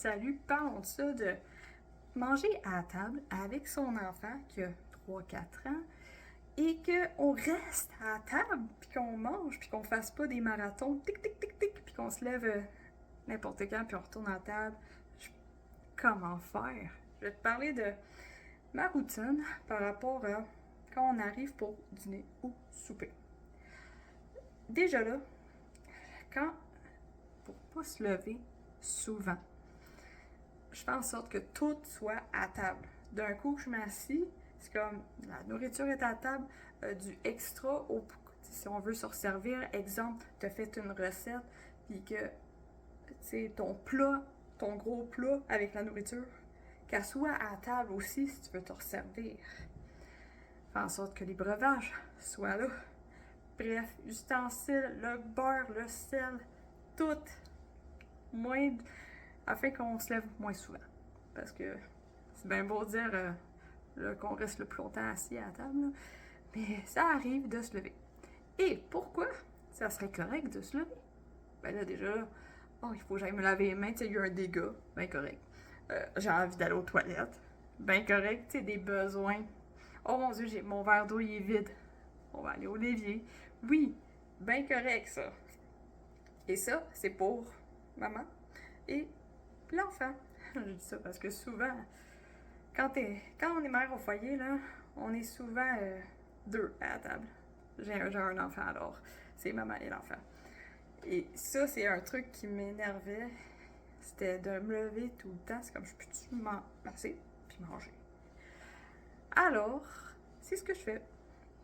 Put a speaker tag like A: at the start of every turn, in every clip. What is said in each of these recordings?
A: Salut, parlons de ça, de manger à table avec son enfant qui a 3-4 ans et qu'on reste à table, puis qu'on mange, puis qu'on fasse pas des marathons, tic, tic, tic, tic, puis qu'on se lève n'importe quand, puis on retourne à table. Comment faire? Je vais te parler de ma routine par rapport à quand on arrive pour dîner ou souper. Déjà là, quand, pour pas se lever souvent, je fais en sorte que tout soit à table. D'un coup que je m'assis, c'est comme la nourriture est à table, du extra au si on veut se resservir. Exemple, tu as fait une recette, puis que ton plat, ton gros plat avec la nourriture, qu'elle soit à table aussi si tu veux te resservir. Fais en sorte que les breuvages soient là. Bref, ustensiles, le beurre, le sel, tout moins afin qu'on se lève moins souvent. Parce que c'est bien beau dire qu'on reste le plus longtemps assis à la table, là, mais ça arrive de se lever. Et pourquoi ça serait correct de se lever? Ben là, déjà, oh, il faut que j'aille me laver les mains, tu sais, il y a un dégât, ben correct. J'ai envie d'aller aux toilettes, ben correct, tu sais, des besoins. Oh mon Dieu, mon verre d'eau, il est vide. On va aller au l'évier. Oui, ben correct, ça. Et ça, c'est pour maman et l'enfant. Je dis ça parce que souvent, quand on est mère au foyer, là, on est souvent deux à la table. J'ai un enfant alors, c'est maman et l'enfant. Et ça, c'est un truc qui m'énervait. C'était de me lever tout le temps. C'est comme, je peux-tu m'asseoir puis manger? Alors, c'est ce que je fais.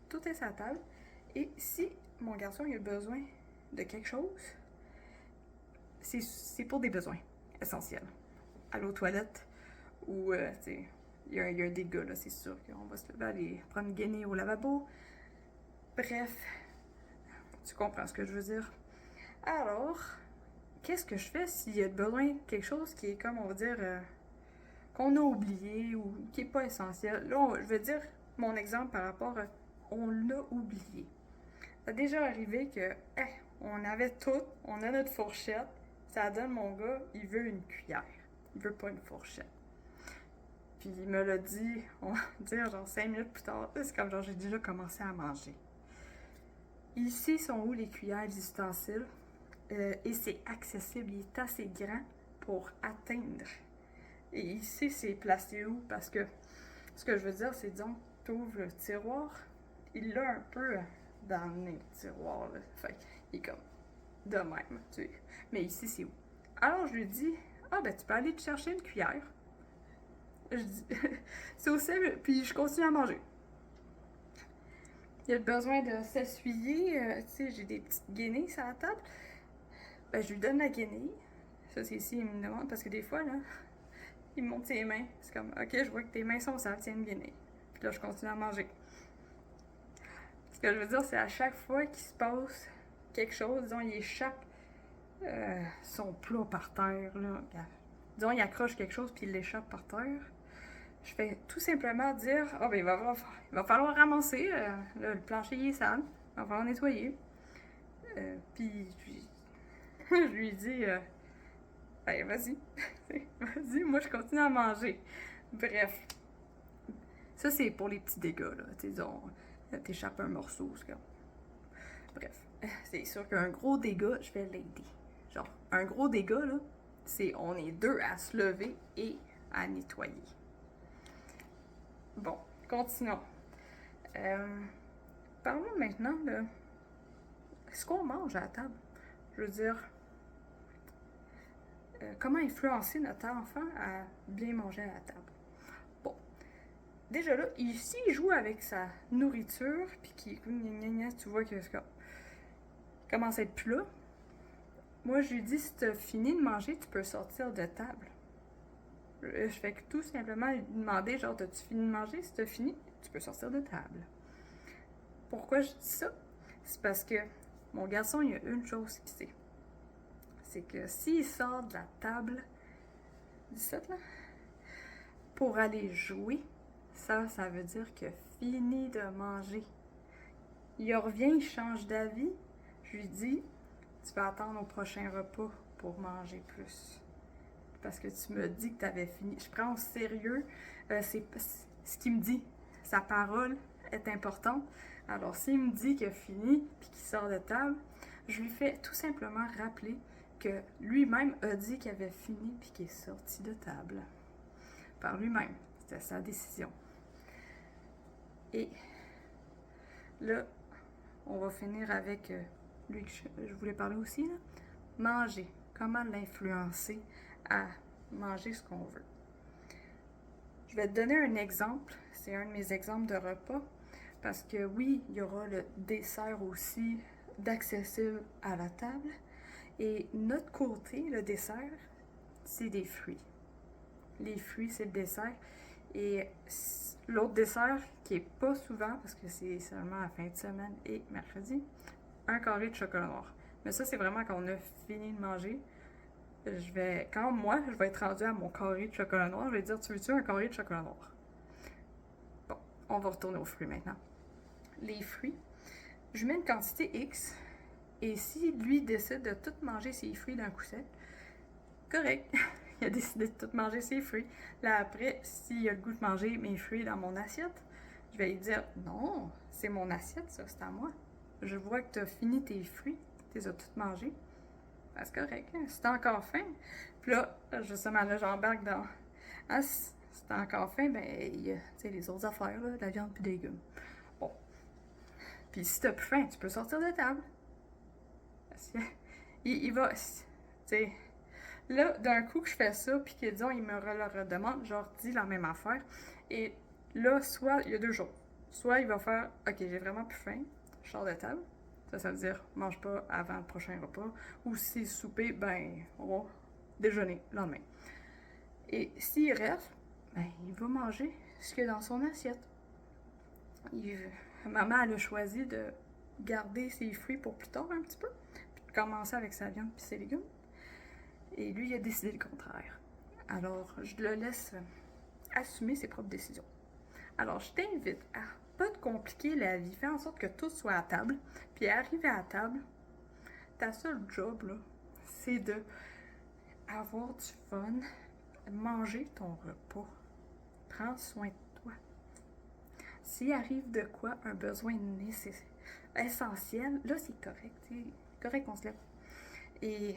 A: Tout est sur la table. Et si mon garçon il a besoin de quelque chose, c'est pour des besoins essentiels. Aller aux toilettes ou, il y a un dégât, là, c'est sûr qu'on va se lever, aller prendre une guenille au lavabo. Bref, tu comprends ce que je veux dire. Alors, qu'est-ce que je fais s'il y a besoin de quelque chose qui est comme, on va dire, qu'on a oublié ou qui n'est pas essentiel? Là, je veux dire mon exemple par rapport à on l'a oublié. Ça a déjà arrivé que, on avait tout, on a notre fourchette, ça donne mon gars, il veut une cuillère. Il veut pas une fourchette. Puis il me l'a dit, on va dire genre 5 minutes plus tard, c'est comme genre j'ai déjà commencé à manger. Ici sont où les cuillères, les ustensiles, et c'est accessible, il est assez grand pour atteindre. Et ici c'est placé où? Parce que ce que je veux dire, c'est disons, tu ouvres le tiroir, il l'a un peu dans le nez, le tiroir, là. Fait il est comme de même, tu sais. Mais ici c'est où? Alors je lui dis, ben tu peux aller te chercher une cuillère. Je dis, c'est aussi, puis je continue à manger. Il a besoin de s'essuyer, tu sais, j'ai des petites guenilles sur la table. Ben, je lui donne la guenille. Ça, c'est ici, il me demande, parce que des fois, là, il me montre ses mains. C'est comme, ok, je vois que tes mains sont sales, tiens une guenille. Puis là, je continue à manger. Ce que je veux dire, c'est à chaque fois qu'il se passe quelque chose, disons, il échappe son plat par terre, là. Disons, il accroche quelque chose, puis il l'échappe par terre. Je fais tout simplement dire, ben il va falloir ramasser, le plancher il est sale, il va falloir nettoyer. Puis je lui dis, ben vas-y, vas-y, moi je continue à manger. Bref, ça c'est pour les petits dégâts, là, disons, t'échappes un morceau, c'est comme... Bref, c'est sûr qu'un gros dégât, je vais l'aider. Genre, un gros dégât, là, c'est on est deux à se lever et à nettoyer. Bon, continuons. Parlons maintenant de ce qu'on mange à la table. Je veux dire, comment influencer notre enfant à bien manger à la table. Bon, déjà là, ici, il joue avec sa nourriture, puis tu vois que ça commence à être plus là. Moi, je lui dis, si tu as fini de manger, tu peux sortir de table. Je fais que tout simplement lui demander, genre, as-tu fini de manger? Si tu as fini, tu peux sortir de table. Pourquoi je dis ça? C'est parce que mon garçon, il y a une chose qu'il sait. C'est que s'il sort de la table 17 là, pour aller jouer, ça veut dire qu'il a fini de manger. Il revient, il change d'avis. Je lui dis, tu vas attendre au prochain repas pour manger plus. parce que tu me dis que tu avais fini. Je prends au sérieux ce qu'il me dit. Sa parole est importante. Alors, s'il me dit qu'il a fini puis qu'il sort de table, je lui fais tout simplement rappeler que lui-même a dit qu'il avait fini puis qu'il est sorti de table. Par lui-même. C'était sa décision. Et là, on va finir avec lui que je voulais parler aussi, là. Manger. Comment l'influencer à manger ce qu'on veut. Je vais te donner un exemple. C'est un de mes exemples de repas. Parce que oui, il y aura le dessert aussi d'accessible à la table. Et notre côté, le dessert, c'est des fruits. Les fruits, c'est le dessert. Et l'autre dessert, qui est pas souvent, parce que c'est seulement la fin de semaine et mercredi, un carré de chocolat noir. Mais ça, c'est vraiment quand on a fini de manger. Quand moi, je vais être rendue à mon carré de chocolat noir, je vais dire, tu veux-tu un carré de chocolat noir? Bon, on va retourner aux fruits maintenant. Les fruits, je mets une quantité X, et si lui décide de tout manger ses fruits d'un coup sec, correct, il a décidé de tout manger ses fruits. Là après, s'il a le goût de manger mes fruits dans mon assiette, je vais lui dire, non, c'est mon assiette, ça, c'est à moi. Je vois que tu as fini tes fruits, tu les as toutes mangés. Ben, c'est correct, hein? Si t'as encore faim, puis là, justement, là, j'embarque dans... Ah, si t'as encore faim, ben, il y a, tu sais, les autres affaires, là, de la viande puis des légumes. Bon. Puis si t'as plus faim, tu peux sortir de table. Parce que, il va... Tu sais... Là, d'un coup que je fais ça, puis que, disons, il me le redemande, je leur dis la même affaire. Et là, soit, il y a deux choses. Soit il va faire, OK, j'ai vraiment plus faim, je sors de table. Ça veut dire, mange pas avant le prochain repas. Ou si c'est souper, ben, on va déjeuner le lendemain. Et s'il reste, ben, il va manger ce qu'il y a dans son assiette. Maman, elle a choisi de garder ses fruits pour plus tard un petit peu, puis de commencer avec sa viande puis ses légumes. Et lui, il a décidé le contraire. Alors, je le laisse assumer ses propres décisions. Alors, je t'invite à pas te compliquer la vie. Fais en sorte que tout soit à table. Puis, arriver à table, ta seule job, là, c'est de avoir du fun, manger ton repas. Prends soin de toi. S'il arrive de quoi, un besoin nécessaire, essentiel, là, c'est correct. C'est correct qu'on se lève. Et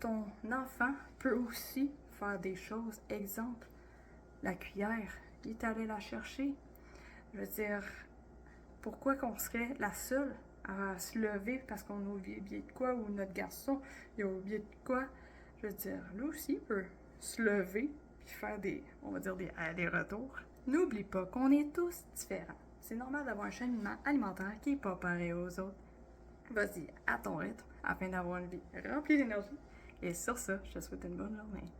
A: ton enfant peut aussi faire des choses. Exemple, la cuillère, il est allé la chercher. Je veux dire, pourquoi qu'on serait la seule à se lever parce qu'on a oublié de quoi, ou notre garçon, il a oublié de quoi? Je veux dire, lui aussi il peut se lever puis faire on va dire des allers-retours. N'oublie pas qu'on est tous différents. C'est normal d'avoir un cheminement alimentaire qui n'est pas pareil aux autres. Vas-y, à ton rythme, afin d'avoir une vie remplie d'énergie. Et sur ça, je te souhaite une bonne journée.